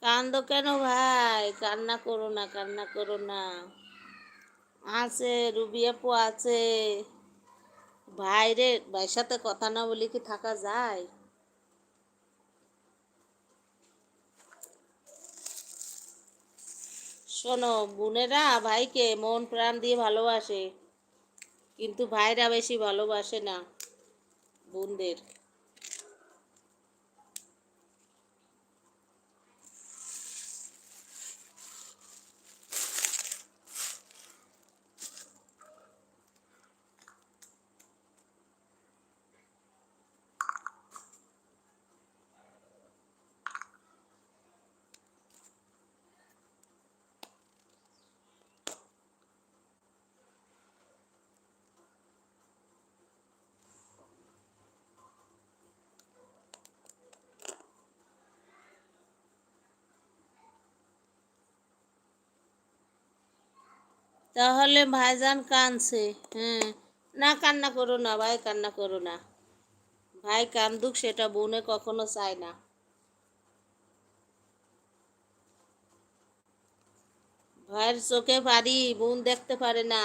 কান্দো কেন ভাই? কান্না করো না, কান্না করো না। আছে, রুবি আপু আছে। ভাইরে, ভাইয়ের সাথে কথা না বলে কি থাকা যায়? শোনো, বোনেরা ভাইকে মন প্রাণ দিয়ে ভালোবাসে, কিন্তু ভাইরা বেশি ভালোবাসে না বোনদের। তাহলে ভাইজান কাঁদছে? হ্যাঁ। না, কান্না করো না ভাই, কান্না করো না। ভাই কান্দুক, সেটা বোনে কখনো চায় না। ভাইয়ের চোখে পারি, বোন দেখতে পারে না।